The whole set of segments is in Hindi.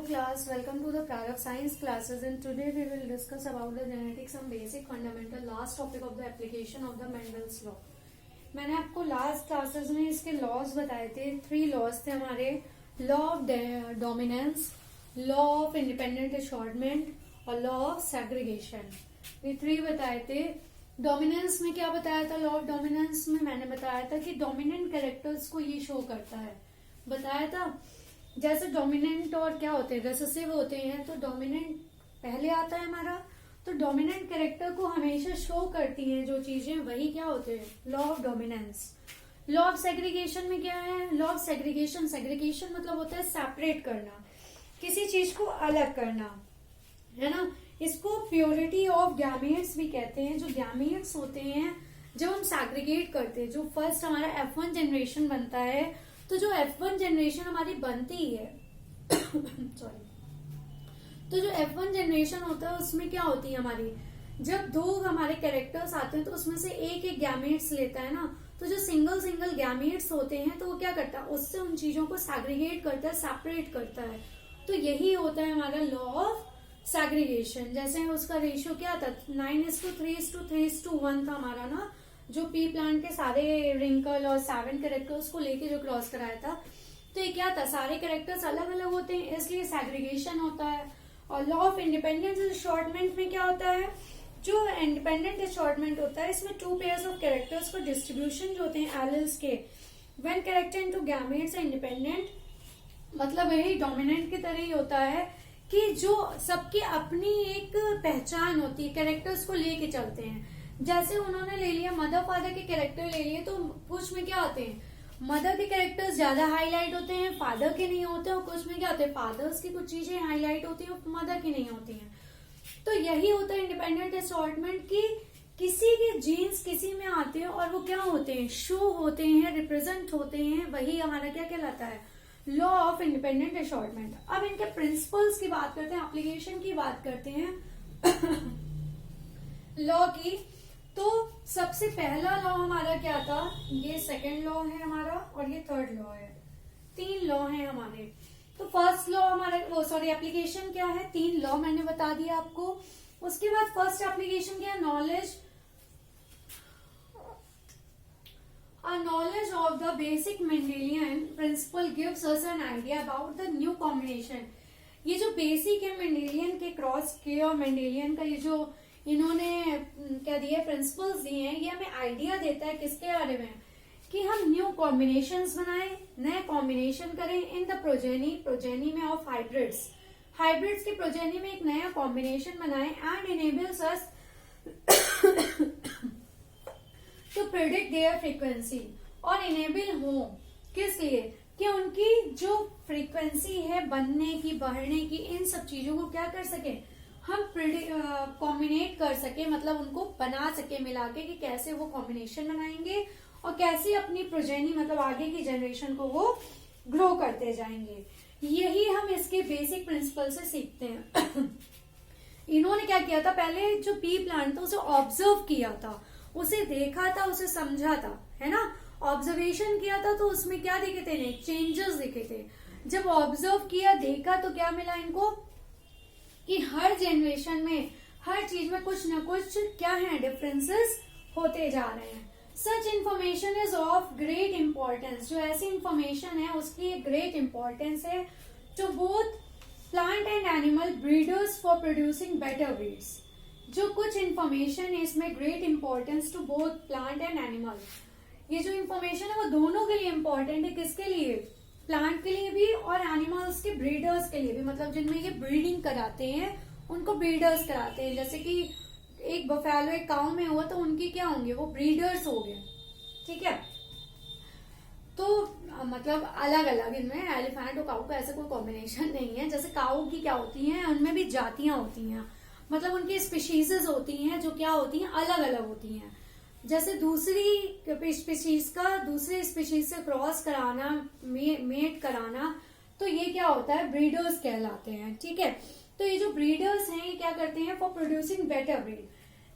class, welcome to the Prarabh Science classes, and today we will discuss about the genetics, some basic fundamental last topic of the application of the Mendel's law. मैंने आपको लास्ट क्लासेस में इसके लॉज बताए थे. 3 लॉज थे हमारे. Law of dominance, law of independent assortment और लॉ ऑफ सेग्रीगेशन. ये 3 बताए थे. डोमिनेंस में क्या बताया था? लॉ ऑफ डोमिनेंस में मैंने बताया था कि डोमिनेंट कैरेक्टर्स को ये शो करता है. बताया था जैसे डोमिनेंट और क्या होते हैं, रिसेसिव होते हैं. तो डोमिनेंट पहले आता है हमारा, तो डोमिनेंट कैरेक्टर को हमेशा शो करती हैं जो चीजें, वही क्या होते हैं? Law of dominance. Law of segregation में क्या है? लॉ ऑफ सेग्रीगेशन, सेग्रीगेशन मतलब होता है सेपरेट करना, किसी चीज को अलग करना, है ना. इसको प्योरिटी ऑफ गैमेट्स भी कहते हैं. जो गैमेट्स होते हैं जब हम सेग्रीगेट करते हैं, जो फर्स्ट हमारा F1 जनरेशन बनता है, तो जो F1 जनरेशन हमारी बनती है सॉरी, तो जो F1 जनरेशन होता है उसमें क्या होती है हमारी, जब 2 हमारे कैरेक्टर्स आते हैं तो उसमें से एक गैमेट्स लेता है ना. तो जो सिंगल सिंगल गैमेट्स होते हैं तो वो क्या करता है, उससे उन चीजों को सेग्रीगेट करता है, सेपरेट करता है. तो यही होता है हमारा लॉ ऑफ सेग्रीगेशन. जैसे उसका रेशियो क्या था? 9:3:3:1 था हमारा ना, जो पी प्लांट के सारे रिंकल और 7 कैरेक्टर्स को लेके जो क्रॉस कराया था. तो ये क्या था, सारे कैरेक्टर्स अलग अलग होते हैं, इसलिए सेग्रीगेशन होता है. और लॉ ऑफ इंडिपेंडेंट असॉर्टमेंट में क्या होता है? जो इंडिपेंडेंट असॉर्टमेंट होता है इसमें 2 पेयर्स ऑफ कैरेक्टर्स को डिस्ट्रीब्यूशन जो होते हैं एलिल्स के, when character into gametes independent, मतलब यही डोमिनेंट की तरह ही होता है कि जो सबकी अपनी एक पहचान होती है, कैरेक्टर्स को लेके चलते हैं. जैसे उन्होंने ले लिया मदर फादर के कैरेक्टर ले लिए, तो कुछ में क्या होते हैं, मदर के कैरेक्टर्स ज्यादा हाईलाइट होते हैं, फादर के नहीं होते. और कुछ में क्या होते हैं, फादर्स की कुछ चीजें हाईलाइट होती है और मदर की नहीं होती हैं. तो यही होता है इंडिपेंडेंट असॉर्टमेंट की किसी के जीन्स किसी में आते हैं और वो क्या होते हैं, शो होते हैं, रिप्रेजेंट होते हैं. वही हमारा क्या कहलाता है, लॉ ऑफ इंडिपेंडेंट असॉर्टमेंट. अब इनके प्रिंसिपल्स की बात करते हैं, एप्लीकेशन की बात करते हैं लॉ की. तो सबसे पहला लॉ हमारा क्या था, ये सेकंड लॉ है हमारा और ये थर्ड लॉ है. 3 लॉ है हमारे. तो फर्स्ट लॉ हमारा, वो सॉरी एप्लीकेशन क्या है, 3 लॉ मैंने बता दिया आपको. उसके बाद फर्स्ट एप्लीकेशन क्या है, knowledge. A knowledge of the basic Mendelian principle gives us an idea about the new combination. ये जो बेसिक है मेंडेलियन के क्रॉस के और मेंडेलियन का ये जो इन्होंने क्या दिया, प्रिंसिपल्स दिए हैं, ये हमें आइडिया देता है किसके बारे में, कि हम न्यू कॉम्बिनेशंस बनाएं, नए कॉम्बिनेशन करें इन द प्रोजेनी में ऑफ हाइब्रिड्स की प्रोजेनी में एक नया कॉम्बिनेशन बनाएं and enables us to predict their frequency. और इनेबल हो किस लिए, कि उनकी जो फ्रीक्वेंसी है बनने की, बढ़ने की, इन सब चीजों को क्या कर सके, हम कॉम्बिनेट कर सके, मतलब उनको बना सके मिला के, कि कैसे वो कॉम्बिनेशन बनाएंगे और कैसे अपनी प्रोजेनी मतलब आगे की जनरेशन को वो ग्रो करते जाएंगे. यही हम इसके बेसिक प्रिंसिपल से सीखते हैं. इन्होंने क्या किया था, पहले जो पी प्लांट था उसे ऑब्जर्व किया था, उसे देखा था, उसे समझा था, है ना. ऑब्जर्वेशन किया था तो उसमें क्या दिखे थे, चेंजेस दिखे थे. जब ऑब्जर्व किया, देखा, तो क्या मिला इनको, कि हर जनरेशन में हर चीज में कुछ न कुछ क्या है, डिफरेंसेस होते जा रहे हैं. Such information is of great importance. जो ऐसी इंफॉर्मेशन है उसकी एक ग्रेट इंपॉर्टेंस है to both plant and animal breeders for producing better breeds. जो कुछ इंफॉर्मेशन है इसमें great importance to both plant and animal. ये जो इंफॉर्मेशन है वो दोनों के लिए इंपॉर्टेंट है. किसके लिए, प्लांट के लिए भी और एनिमल्स के ब्रीडर्स के लिए भी, मतलब जिनमें ये ब्रीडिंग कराते हैं उनको ब्रीडर्स कराते हैं. जैसे कि एक बफेलो एक काऊ में हुआ तो उनकी क्या होंगे, वो ब्रीडर्स हो गए. ठीक है. तो मतलब अलग अलग इनमें एलिफेंट और काऊ का ऐसा कोई कॉम्बिनेशन नहीं है. जैसे काऊ की क्या होती है, उनमें भी जातियां होती हैं, मतलब उनकी स्पीशीज होती हैं जो क्या होती हैं, अलग अलग होती हैं. जैसे दूसरी स्पीशीज का दूसरे स्पीशीज से क्रॉस कराना, मेट कराना, तो ये क्या होता है, ब्रीडर्स कहलाते हैं. ठीक है. तो ये जो ब्रीडर्स हैं ये क्या करते हैं, फॉर प्रोड्यूसिंग बेटर ब्रीड.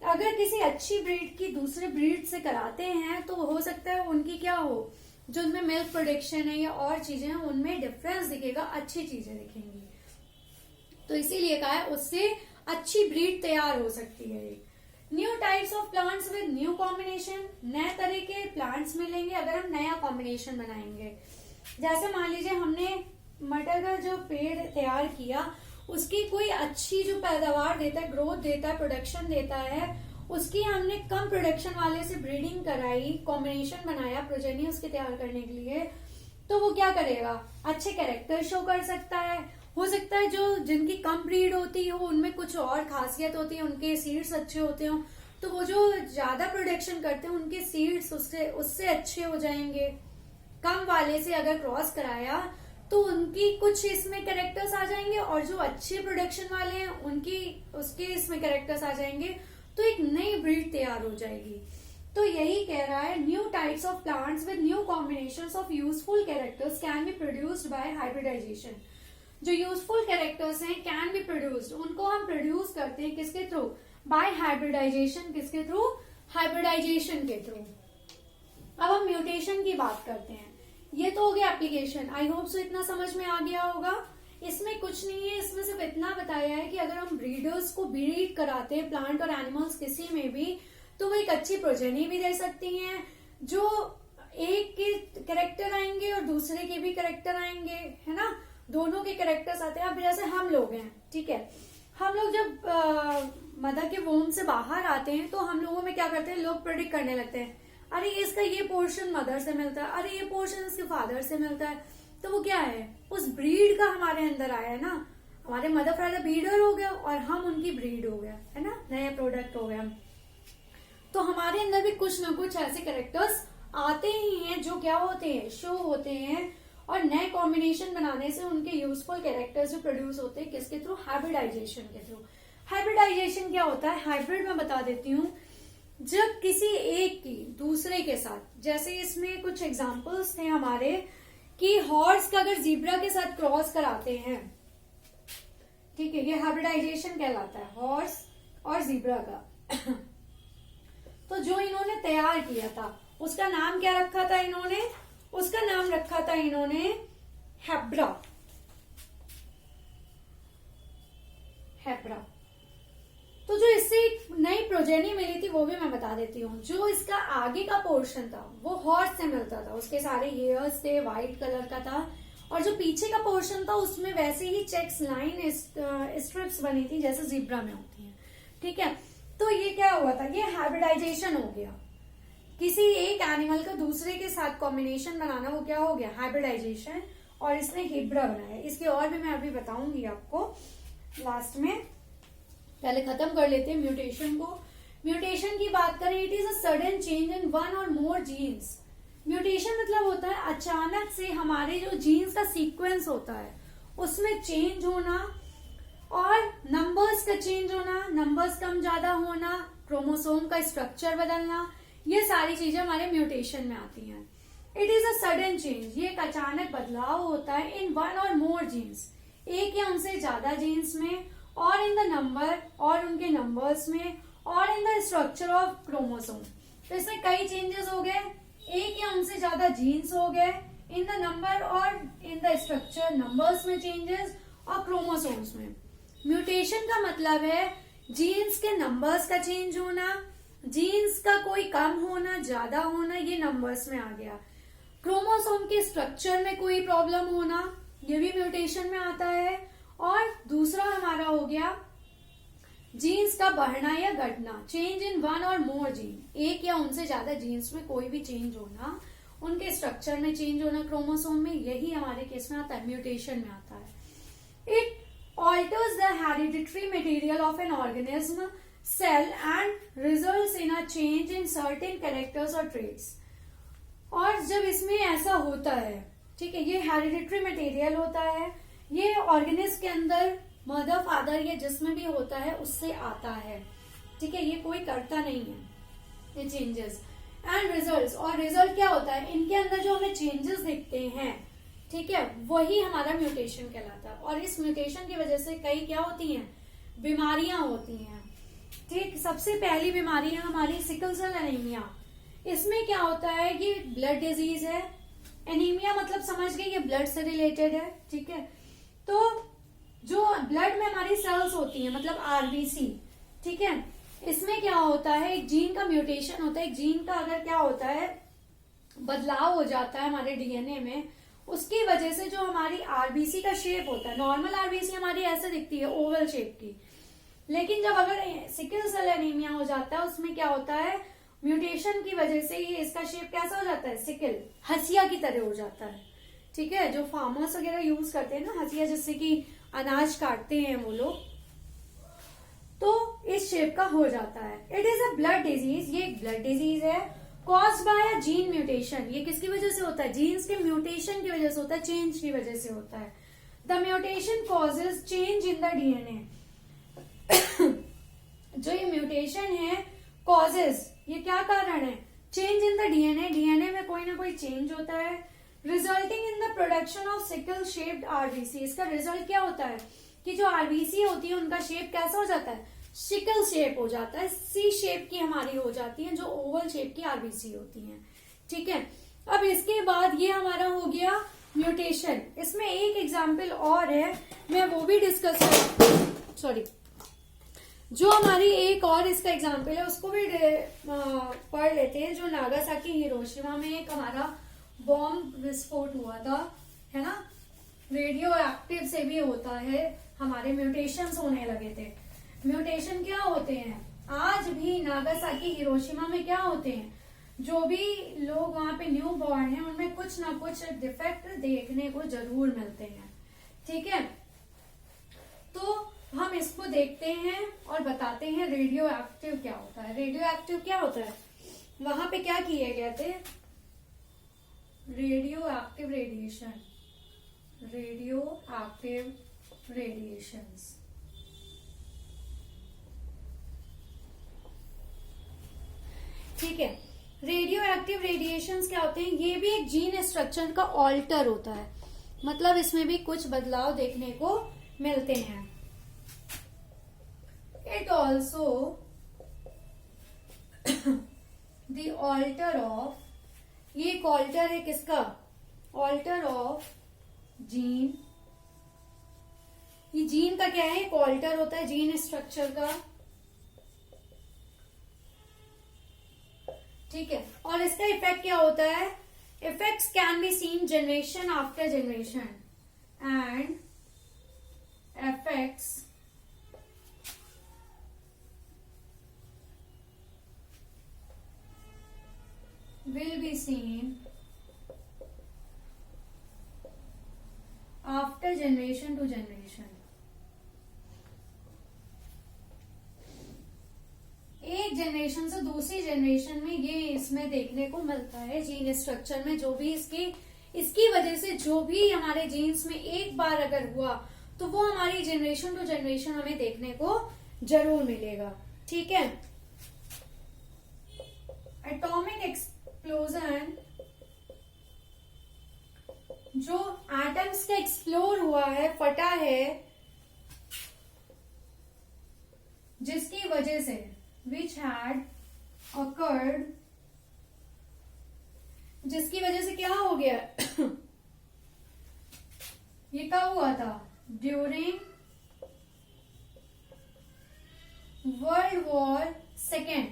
अगर किसी अच्छी ब्रीड की दूसरे ब्रीड से कराते हैं तो हो सकता है उनकी क्या हो, जो उनमें मिल्क प्रोडक्शन है या और चीजें हैं उनमें डिफरेंस दिखेगा, अच्छी चीजें दिखेंगी. तो इसीलिए कहा है उससे अच्छी ब्रीड तैयार हो सकती है। New types of plants with new combination, नए तरह के प्लांट्स मिलेंगे अगर हम नया कॉम्बिनेशन बनाएंगे। जैसे मान लीजिए हमने मटर का जो पेड़ तैयार किया, उसकी कोई अच्छी जो पैदावार देता है, ग्रोथ देता है, प्रोडक्शन देता है, उसकी हमने कम प्रोडक्शन वाले से ब्रीडिंग कराई, कॉम्बिनेशन बनाया प्रोजेनी उसके तैयार करने के लिए, तो वो क्या करेगा, अच्छे कैरेक्टर शो कर सकता है। हो सकता है जो जिनकी कम ब्रीड होती हो उनमें कुछ और खासियत होती है, उनके सीड्स अच्छे होते हो, तो वो जो ज्यादा प्रोडक्शन करते हैं उनके सीड्स उससे अच्छे हो जाएंगे। कम वाले से अगर क्रॉस कराया तो उनकी कुछ इसमें कैरेक्टर्स आ जाएंगे, और जो अच्छे प्रोडक्शन वाले हैं उनकी उसके इसमें कैरेक्टर्स आ जाएंगे, तो एक नई ब्रीड तैयार हो जाएगी। तो यही कह रहा है, new types of plants with new combinations of useful characters can be produced by hybridisation. जो यूजफुल कैरेक्टर्स हैं कैन बी प्रोड्यूस्ड, उनको हम प्रोड्यूस करते हैं किसके थ्रू, बाय हाइब्रिडाइजेशन। किसके थ्रू, हाइब्रिडाइजेशन के थ्रू। अब हम म्यूटेशन की बात करते हैं। ये तो हो गया एप्लीकेशन, आई होप सो इतना समझ में आ गया होगा। इसमें कुछ नहीं है, इसमें सिर्फ इतना बताया है कि अगर हम ब्रीडर्स को ब्रीड कराते हैं प्लांट और एनिमल्स किसी में भी, तो वो एक अच्छी प्रोजेनी भी दे सकती हैं। जो एक के कैरेक्टर आएंगे और दूसरे के भी कैरेक्टर आएंगे, है ना, दोनों के कैरेक्टर्स आते हैं। अब जैसे हम लोग हैं, ठीक है, हम लोग जब मदर के वोम से बाहर आते हैं तो हम लोगों में क्या करते हैं, लोग प्रेडिक्ट करने लगते हैं, अरे इसका ये पोर्शन मदर से मिलता है, अरे ये पोर्शन इसके फादर से मिलता है। तो वो क्या है, उस ब्रीड का हमारे अंदर आया है ना, हमारे मदर फादर ब्रीडर हो गया और हम उनकी ब्रीड हो गया, है ना, नया प्रोडक्ट हो गया। तो हमारे अंदर भी कुछ ना कुछ ऐसे कैरेक्टर्स आते ही हैं जो क्या होते हैं, शो होते हैं, और नए कॉम्बिनेशन बनाने से उनके यूजफुल कैरेक्टर्स जो प्रोड्यूस होते हैं किसके थ्रू, हाइब्रिडाइजेशन के थ्रू। हाइब्रिडाइजेशन क्या होता है, हाइब्रिड में बता देती हूँ, जब किसी एक की दूसरे के साथ, जैसे इसमें कुछ एग्जांपल्स थे हमारे कि हॉर्स का अगर जीब्रा के साथ क्रॉस कराते हैं, ठीक है, ये हाइब्रिडाइजेशन कहलाता है, हॉर्स और जीब्रा का। तो जो इन्होंने तैयार किया था उसका नाम क्या रखा था इन्होंने, उसका नाम रखा था इन्होंने हेब्रा। हेब्रा। तो जो इससे नई प्रोजेनी मिली थी वो भी मैं बता देती हूँ। जो इसका आगे का पोर्शन था वो हॉर्स से मिलता था, उसके सारे हेयर्स थे, व्हाइट कलर का था, और जो पीछे का पोर्शन था उसमें वैसे ही चेक्स लाइन स्ट्रिप्स बनी थी जैसे जीब्रा में होती है, ठीक है। तो ये क्या हुआ था, ये हाइब्रिडाइजेशन हो गया, किसी एक एनिमल का दूसरे के साथ कॉम्बिनेशन बनाना, वो क्या हो गया, हाइब्रिडाइजेशन, और इसने हिब्रा बनाया। इसके और भी मैं अभी बताऊंगी आपको लास्ट में, पहले खत्म कर लेते हैं म्यूटेशन को। म्यूटेशन की बात करें, it is a sudden change in one और मोर जीन्स। म्यूटेशन मतलब होता है अचानक से हमारे जो जीन्स का सीक्वेंस होता है उसमें चेंज होना, और नंबर्स का चेंज होना, नंबर्स कम ज्यादा होना, क्रोमोसोम का स्ट्रक्चर बदलना, ये सारी चीजें हमारे म्यूटेशन में आती हैं। It is a sudden change, ये एक अचानक बदलाव होता है इन वन और मोर जीन्स, एक या उनसे ज्यादा जीन्स में, और इन द नंबर, और उनके नंबर्स में, और in the structure of chromosome. तो इसमें कई चेंजेस हो गए, एक या उनसे ज्यादा जीन्स हो गए, इन द नंबर और इन द स्ट्रक्चर, नंबर्स में चेंजेस और क्रोमोसोम्स में। म्यूटेशन का मतलब है जीन्स के नंबर्स का चेंज होना, जीन्स का कोई कम होना, ज्यादा होना, ये नंबर्स में आ गया। क्रोमोसोम के स्ट्रक्चर में कोई प्रॉब्लम होना, ये भी म्यूटेशन में आता है। और दूसरा हमारा हो गया जीन्स का बढ़ना या घटना, चेंज इन वन और मोर जीन, एक या उनसे ज्यादा जीन्स में कोई भी चेंज होना, उनके स्ट्रक्चर में चेंज होना, क्रोमोसोम में, यही हमारे केस में आता है, म्यूटेशन में आता है। It alters the hereditary material of an organism cell and results in a change in certain characters or traits। और जब इसमें ऐसा होता है, ठीक है, ये हेरिडिटरी मटेरियल होता है, ये ऑर्गेनिज्म के अंदर मदर फादर या जिसमें भी होता है उससे आता है, ठीक है, ये कोई करता नहीं है ये चेंजेस। एंड रिजल्ट्स, और रिजल्ट क्या होता है, इनके अंदर जो हमें चेंजेस दिखते हैं, ठीक है, वही हमारा म्यूटेशन कहलाता है। और इस म्यूटेशन की वजह से कई क्या होती हैं, बीमारियां होती हैं, ठीक। सबसे पहली बीमारी है हमारी सिकल सेल एनीमिया। इसमें क्या होता है, ये ब्लड डिजीज है, एनीमिया मतलब समझ गए ये ब्लड से रिलेटेड है, ठीक है। तो जो ब्लड में हमारी सेल्स होती हैं, मतलब आरबीसी, ठीक है। इसमें क्या होता है, एक जीन का म्यूटेशन होता है, एक जीन का अगर क्या होता है बदलाव हो जाता है हमारे डीएनए में, उसकी वजह से जो हमारी आरबीसी का शेप होता है, नॉर्मल आरबीसी हमारी ऐसे दिखती है ओवल शेप की, लेकिन जब अगर सिकल सेल एनीमिया हो जाता है उसमें क्या होता है, म्यूटेशन की वजह से ये इसका शेप कैसा हो जाता है, सिकल, हसिया की तरह हो जाता है, ठीक है। जो फार्मर्स वगैरह यूज करते हैं ना हसिया, जिससे कि अनाज काटते हैं वो लोग, तो इस शेप का हो जाता है। It is a blood disease, ये एक ब्लड डिजीज है, caused by a gene mutation. ये किसकी वजह से होता है, जीन्स के म्यूटेशन की वजह से होता है, चेंज की वजह से होता है। The mutation causes change in the DNA. जो ये म्यूटेशन है कॉजेज, ये क्या कारण है, change in the DNA, DNA में कोई ना कोई चेंज होता है, resulting in the production of sickle shaped RBC. इसका रिजल्ट क्या होता है कि जो आरबीसी होती है उनका शेप कैसा हो जाता है, सिकल शेप हो जाता है, सी शेप की हमारी हो जाती है, जो ओवल शेप की आरबीसी होती है, ठीक है। अब इसके बाद ये हमारा हो गया म्यूटेशन। इसमें एक एग्जाम्पल और है, मैं वो भी डिस्कस कर, सॉरी, जो हमारी एक और इसका एग्जाम्पल है उसको भी पढ़ लेते हैं। जो नागासाकी हिरोशिमा में एक हमारा बॉम्ब विस्फोट हुआ था, है ना, रेडियो एक्टिव से भी होता है, हमारे म्यूटेशंस होने लगे थे। म्यूटेशन क्या होते हैं, आज भी नागासाकी हिरोशिमा में क्या होते हैं, जो भी लोग वहां पे न्यू बॉर्न है उनमें कुछ ना कुछ डिफेक्ट देखने को जरूर मिलते हैं, ठीक है। तो हम इसको देखते हैं और बताते हैं रेडियो एक्टिव क्या होता है। रेडियो एक्टिव क्या होता है, वहां पे क्या किए गए थे, radio active radiation, radio active radiations, ठीक है। रेडियो एक्टिव रेडिएशंस क्या होते हैं, ये भी एक जीन स्ट्रक्चर का ऑल्टर होता है, मतलब इसमें भी कुछ बदलाव देखने को मिलते हैं। It also the alter of, ये एक ऑल्टर है किसका, ऑल्टर ऑफ जीन। ये जीन का क्या है, एक ऑल्टर होता है जीन स्ट्रक्चर का, ठीक है। और इसका इफेक्ट क्या होता है, effects can be seen generation after generation and effects will be seen after generation to generation। एक जनरेशन से दूसरी जनरेशन में ये इसमें देखने को मिलता है जीन स्ट्रक्चर में, जो भी इसकी वजह से जो भी हमारे जीन्स में एक बार अगर हुआ तो वो हमारी जनरेशन टू जनरेशन हमें देखने को जरूर मिलेगा, ठीक है। एटॉमिक एक्सप्लोजन, जो एटम्स का एक्सप्लोर हुआ है, फटा है, जिसकी वजह से which had occurred, जिसकी वजह से क्या हो गया ये कब हुआ था, ड्यूरिंग वर्ल्ड वॉर सेकेंड।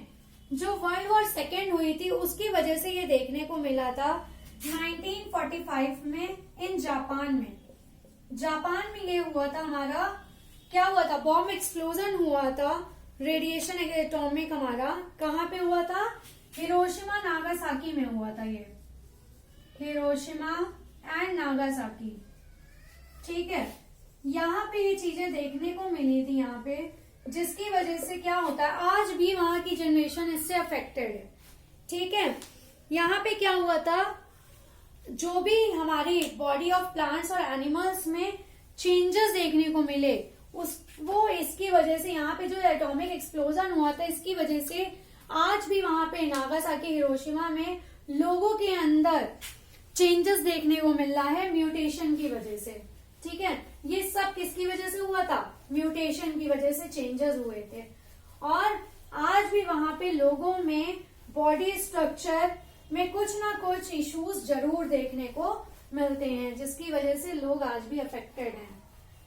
जो वर्ल्ड वॉर सेकेंड हुई थी उसकी वजह से ये देखने को मिला था 1945 में इन जापान में। जापान में ये हुआ था हमारा, क्या हुआ था, बॉम्ब एक्सप्लोजन हुआ था, रेडिएशन एटॉमिक हमारा कहाँ पे हुआ था, हिरोशिमा नागासाकी में हुआ था, ये हिरोशिमा एंड नागासाकी, ठीक है। यहाँ पे ये चीजें देखने को मिली थी यहाँ पे, जिसकी वजह से क्या होता है, आज भी वहां की जनरेशन इससे अफेक्टेड है, ठीक है। यहाँ पे क्या हुआ था, जो भी हमारी बॉडी ऑफ प्लांट्स और एनिमल्स में चेंजेस देखने को मिले वो इसकी वजह से, यहाँ पे जो एटॉमिक एक्सप्लोजन हुआ था इसकी वजह से आज भी वहां पे नागासाकी हिरोशिमा में लोगों के अंदर चेंजेस देखने को मिल रहा है म्यूटेशन की वजह से, ठीक है। ये सब किसकी वजह से हुआ था, म्यूटेशन की वजह से चेंजेस हुए थे। और आज भी वहां पे लोगों में बॉडी स्ट्रक्चर में कुछ ना कुछ इश्यूज जरूर देखने को मिलते हैं, जिसकी वजह से लोग आज भी अफेक्टेड हैं,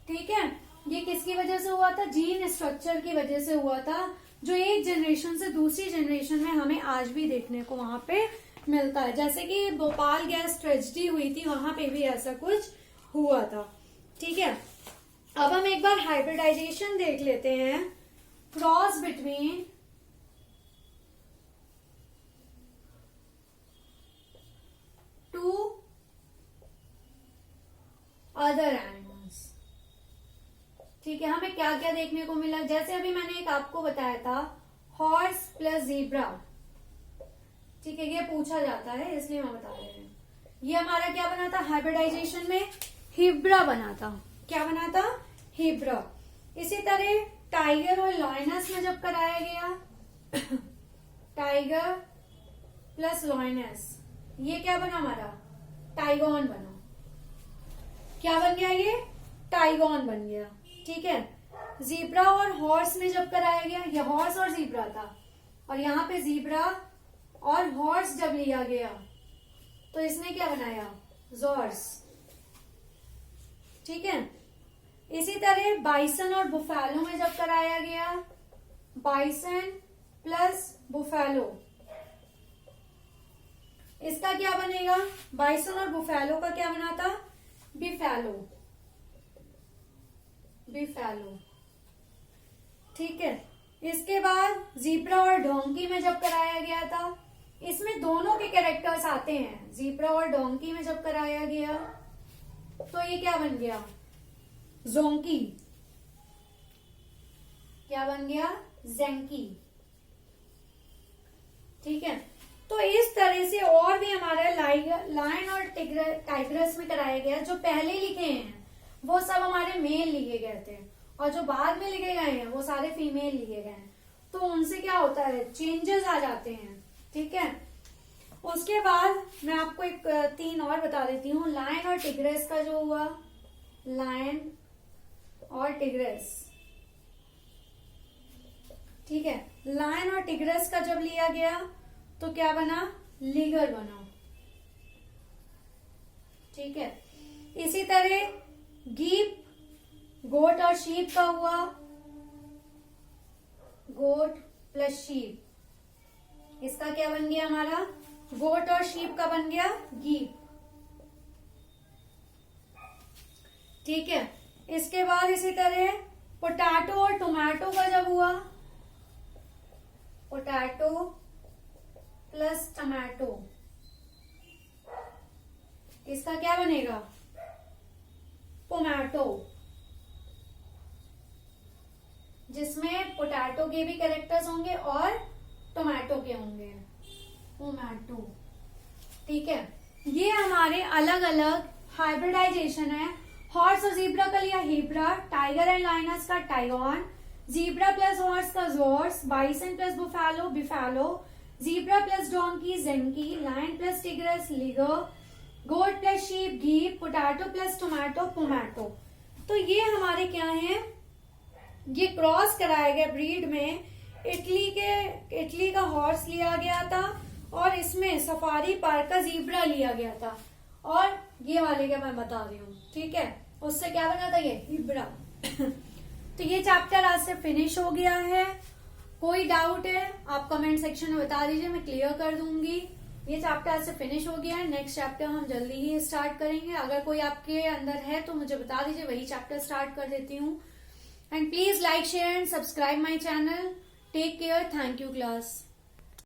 ठीक है। ये किस किसकी वजह से हुआ था? जीन स्ट्रक्चर की वजह से हुआ था, जो एक जनरेशन से दूसरी जनरेशन में हमें आज भी देखने को वहां पे मिलता है। जैसे कि भोपाल गैस ट्रेजेडी हुई थी, वहां पे भी ऐसा कुछ हुआ था। ठीक है, अब हम एक बार हाइब्रिडाइजेशन देख लेते हैं। Cross between two other animals. ठीक है, हमें क्या क्या देखने को मिला? जैसे अभी मैंने एक आपको बताया था, हॉर्स प्लस जीब्रा। ठीक है, ये पूछा जाता है इसलिए मैं बता रही हूँ। ये हमारा क्या बना था हाइब्रिडाइजेशन में? हिब्रा बना था। क्या बना था? हिब्रा। इसी तरह टाइगर और लॉयनस में जब कराया गया टाइगर प्लस लॉयनस, ये क्या बना हमारा? टाइगॉन बना। क्या बन गया? ये टाइगॉन बन गया। ठीक है, जीब्रा और हॉर्स में जब कराया गया, ये हॉर्स और जीब्रा था, और यहाँ पे जीब्रा और हॉर्स जब लिया गया तो इसने क्या बनाया? जॉर्स। ठीक है, इसी तरह बाइसन और बुफेलो में जब कराया गया, बाइसन प्लस बुफेलो, इसका क्या बनेगा? बाइसन और बुफेलो का क्या बना था? बिफेलो। बिफेलो। ठीक है, इसके बाद जीब्रा और डोंकी में जब कराया गया था, इसमें दोनों के कैरेक्टर्स आते हैं। जीब्रा और डोंकी में जब कराया गया तो ये क्या बन गया? जोंकी। क्या बन गया? जेंकी। ठीक है, तो इस तरह से और भी हमारा लायन और टाइग्रस में कराया गया। जो पहले लिखे हैं वो सब हमारे मेल लिखे गए थे, और जो बाद में लिखे गए हैं वो सारे फीमेल लिखे गए हैं। तो उनसे क्या होता है? चेंजेस आ जाते हैं। ठीक है, उसके बाद मैं आपको एक 3 और बता देती हूँ। लायन और टिग्रेस का जो हुआ, लायन और टिग्रेस। ठीक है, लायन और टिग्रेस का जब लिया गया तो क्या बना? लीगर बना। ठीक है, इसी तरह गीप, गोट और शीप का हुआ, गोट प्लस शीप, इसका क्या बन गया हमारा? गोट और शीप का बन गया गीप। ठीक है, इसके बाद इसी तरह पोटैटो और टोमेटो का जब हुआ, पोटैटो प्लस टमाटो, इसका क्या बनेगा? पोमैटो, जिसमें पोटैटो के भी कैरेक्टर्स होंगे और टोमेटो के होंगे। पोमैटो। ठीक है, ये हमारे अलग अलग हाइब्रिडाइजेशन है। हॉर्स और जीब्रा का लिया हिब्रा, टाइगर एंड लायनस का टाइगॉन, जीब्रा प्लस हॉर्स का zorse, bison plus buffalo beefalo, zebra plus donkey zonkey, lion plus tigress liger, goat plus sheep geep, potato plus tomato pomato. तो ये हमारे क्या हैं? ये क्रॉस कराया गया ब्रीड में। इटली का हॉर्स लिया गया था, और इसमें सफारी पार्क का जीब्रा लिया गया था, और ये वाले का मैं बता रही हूँ। ठीक है, उससे क्या बना था? ये हिब्रा। तो ये चैप्टर आज से फिनिश हो गया है। कोई डाउट है आप कमेंट सेक्शन में बता दीजिए, मैं क्लियर कर दूंगी। ये चैप्टर आज से फिनिश हो गया है। नेक्स्ट चैप्टर हम जल्दी ही स्टार्ट करेंगे। अगर कोई आपके अंदर है तो मुझे बता दीजिए, वही चैप्टर स्टार्ट कर देती हूँ। And please like share and subscribe my channel. Take care. Thank you class.